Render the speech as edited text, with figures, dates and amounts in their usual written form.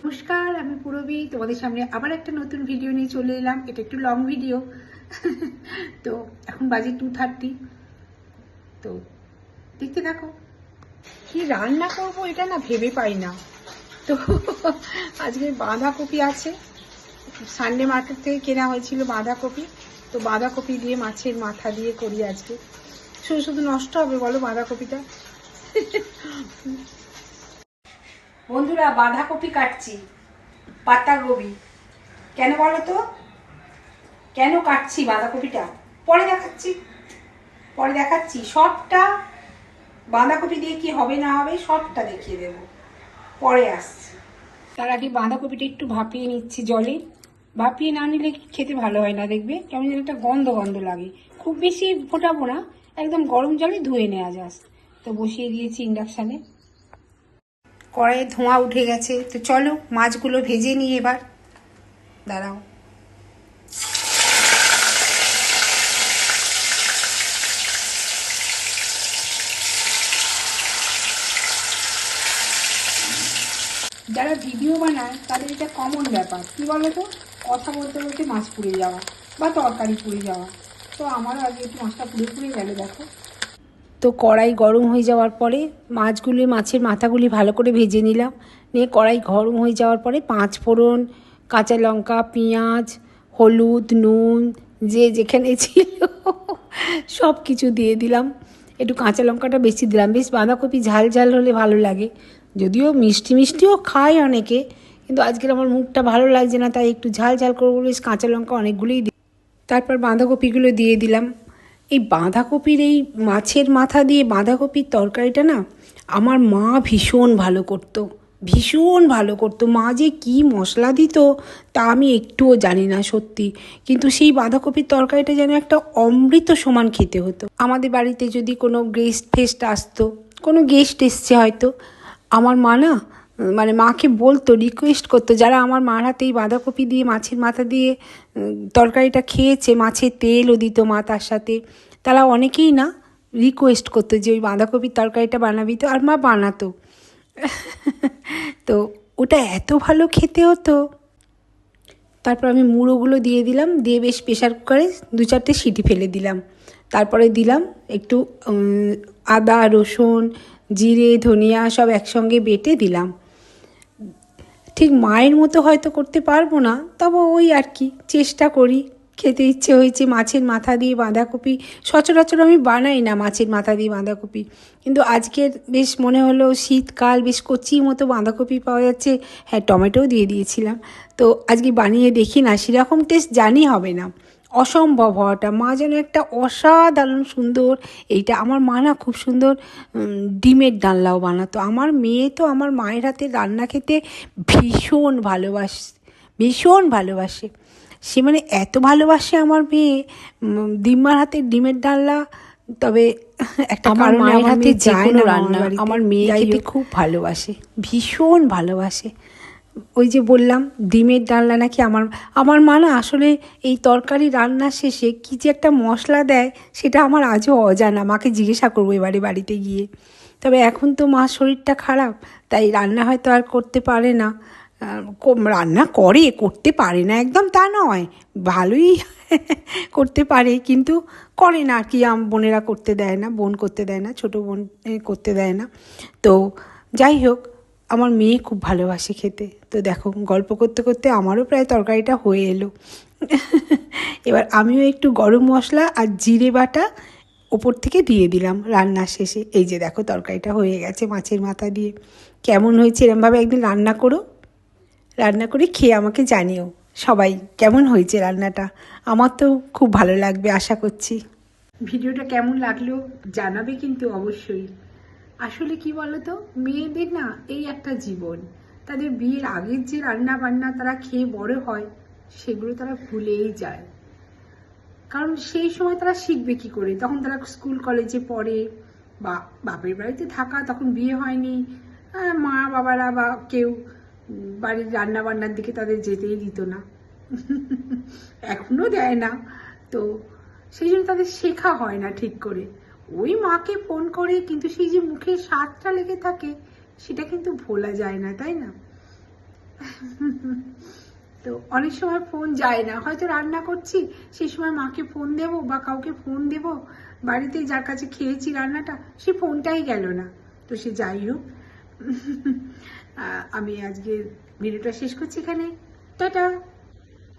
নমস্কার, আমি পূরবী। তোমাদের সামনে আবার একটা নতুন ভিডিও নিয়ে চলে এলাম। এটা একটু লং ভিডিও। তো এখন বাজে 2:30। তো দেখতে থাকো। কি রান্না করব এটা না ভেবে পাই না। তো আজকে বাঁধাকপি আছে, সানডে মার্কেট থেকে কেনা হয়েছিল বাঁধাকপি। তো বাঁধাকপি দিয়ে মাছের মাথা দিয়ে করি আজকে। শুধু শুধু নষ্ট হবে বলো বাঁধাকপিটা? বন্ধুরা, বাঁধাকপি কাটছি, পাতাকপি। কেন বলো তো, কেন কাটছি বাঁধাকপিটা? পরে দেখাচ্ছি সবটা। বাঁধাকপি দিয়ে কি হবে না হবে সবটা দেখিয়ে দেব, পরে আসছি। তার আগে বাঁধাকপিটা একটু ভাপিয়ে নিচ্ছি জলে। ভাপিয়ে না নিলে খেতে ভালো হয় না, দেখবে কেমন যেন একটা গন্ধ গন্ধ লাগে। খুব বেশি ফোটাবো না, একদম গরম জলে ধুয়ে নেওয়া যায়। তো বসিয়ে দিয়েছি ইন্ডাকশানে। কড়াইয়ে ধোঁয়া উঠে গেছে। তো চলো মাছগুলো ভেজে নিই এবার। দাঁড়াও। যারা ভিডিও বানায় তাদের এটা কমন ব্যাপার, কি বলো তো, কথা বলতে বলতে মাছ পুড়ে যাওয়া বা তরকারি পুড়ে যাওয়া। তো আমারও আগে একটু মাছটা পুড়ে গেল, দেখো। তো কড়াই গরম হয়ে যাওয়ার পরে মাছের মাথাগুলি ভালো করে ভেজে নিলাম। নিয়ে কড়াই গরম হয়ে যাওয়ার পরে 5 ফোড়ন, কাঁচা লঙ্কা, পেঁয়াজ, হলুদ, নুন যে যেখানে ছিল সব কিছু দিয়ে দিলাম। একটু কাঁচা লঙ্কাটা বেশি দিলাম, বেশ বাঁধাকপি ঝাল ঝাল হলে ভালো লাগে। যদিও মিষ্টিও খায় অনেকে, কিন্তু আজকের আমার মুখটা ভালো লাগছে না, তাই একটু ঝাল ঝাল করবো বেশ কাঁচা লঙ্কা অনেকগুলোই দিই। তারপর বাঁধাকপিগুলো দিয়ে দিলাম। এই বাঁধাকপির এই মাছের মাথা দিয়ে বাঁধাকপির তরকারিটা না আমার মা ভীষণ ভালো করতো, মা যে কী মশলা দিত তা আমি একটুও জানি না সত্যি। কিন্তু সেই বাঁধাকপির তরকারিটা যেন একটা অমৃত সমান খেতে হতো। আমাদের বাড়িতে যদি কোনো গেস্ট আসতো, কোনো গেস্ট এসছে হয়তো, আমার মা না মানে মাকে বলতো, রিকোয়েস্ট করতো, যারা আমার মার হাতে এই বাঁধাকপি দিয়ে মাছের মাথা দিয়ে তরকারিটা খেয়েছে, মাছের তেলও দিত মা তার সাথে, তারা অনেকেই না রিকোয়েস্ট করতো যে ওই বাঁধাকপির তরকারিটা বানাবি তো, আর মা বানাতো। তো ওটা এত ভালো খেতে হতো। তারপর আমি মুড়োগুলো দিয়ে দিলাম, দিয়ে বেশ প্রেশার কুকারে 2-4টে সিটি ফেলে দিলাম। তারপরে দিলাম একটু আদা, রসুন, জিরে, ধনিয়া সব একসঙ্গে বেটে দিলাম। ঠিক মায়ের মতো হয়তো করতে পারবো না, তবে ওই আর কি চেষ্টা করি। খেতে ইচ্ছে হয়েছে মাছের মাথা দিয়ে বাঁধাকপি। সচরাচর আমি বানাই না মাছের মাথা দিয়ে বাঁধাকপি, কিন্তু আজকের বেশ মনে হলো শীতকাল, বেশ কচি মতো বাঁধাকপি পাওয়া যাচ্ছে। হ্যাঁ, টমেটোও দিয়ে দিয়েছিলাম। তো আজকে বানিয়ে দেখি না, সেরকম টেস্ট জানি হবে না, অসম্ভব হওয়াটা। মা যেন একটা অসাধারণ সুন্দর, এইটা আমার মা না খুব সুন্দর ডিমের ডালনাও বানাতো। আমার মেয়ে তো আমার মায়ের হাতে রান্না খেতে ভীষণ ভালোবাসে। সে মানে এত ভালোবাসে আমার মেয়ে দিম্মার হাতে ডিমের ডালনা। তবে একটা কারণে মায়ের হাতে যে কোনো রান্না আমার মেয়ে খেতে খুব ভালোবাসে, ভীষণ ভালোবাসে। ওই যে বললাম ডিমের ডালনা নাকি আমার মা না আসলে এই তরকারি রান্নার শেষে কী যে একটা মশলা দেয় সেটা আমার আজও অজানা। মাকে জিজ্ঞাসা করবো এবারে বাড়িতে গিয়ে। তবে এখন তো মার শরীরটা খারাপ, তাই রান্না হয়তো আর করতে পারে না। রান্না করতে পারে না একদম তা নয়, ভালোই করতে পারে, কিন্তু করে না আর কি। বোনেরা করতে দেয় না, বোন করতে দেয় না, ছোটো বোন করতে দেয় না। তো যাই হোক, আমার মেয়ে খুব ভালোবাসে খেতে। তো দেখো গল্প করতে করতে আমারও প্রায় তরকারিটা হয়ে এলো। এবার আমিও একটু গরম মশলা আর জিরে বাটা ওপর থেকে দিয়ে দিলাম রান্নার শেষে। এই যে দেখো তরকারিটা হয়ে গেছে মাছের মাথা দিয়ে। কেমন হয়েছে এরমভাবে একদিন রান্না করে খেয়ে আমাকে জানিও সবাই কেমন হয়েছে রান্নাটা। আমার তো খুব ভালো লাগবে আশা করছি। ভিডিওটা কেমন লাগলো জানাবে কিন্তু অবশ্যই। আসলে কি বলতো, মেয়েদের না এই একটা জীবন, তাদের বিয়ের আগের যে রান্না বান্না তারা খেয়ে বড় হয় সেগুলো তারা ভুলেই যায়। কারণ সেই সময় তারা শিখবে কি করে, তখন তারা স্কুল কলেজে পড়ে বা বাপের বাড়িতে থাকা, তখন বিয়ে হয়নি, মা বাবারা বা কেউ বাড়ির রান্না বান্নার দিকে তাদের যেতেই দিত না, এখনো দেয় না। তো সেই জন্য তাদের শেখা হয় না ঠিক করে। ওই মাকে ফোন করে, কিন্তু সেই যে মুখের স্বাদটা লেগে থাকে সেটা কিন্তু ভোলা যায় না, তাই না? তো অনেক সময় ফোন যায় না, হয়তো রান্না করছি সেই সময় মাকে ফোন দেব বা কাউকে ফোন দেব, বাড়িতে যার কাছে খেয়েছি রান্নাটা সে ফোনটাই গেল না। তো সে যাই হোক, আমি আজকে ভিডিওটা শেষ করছি এখানে। টাটা।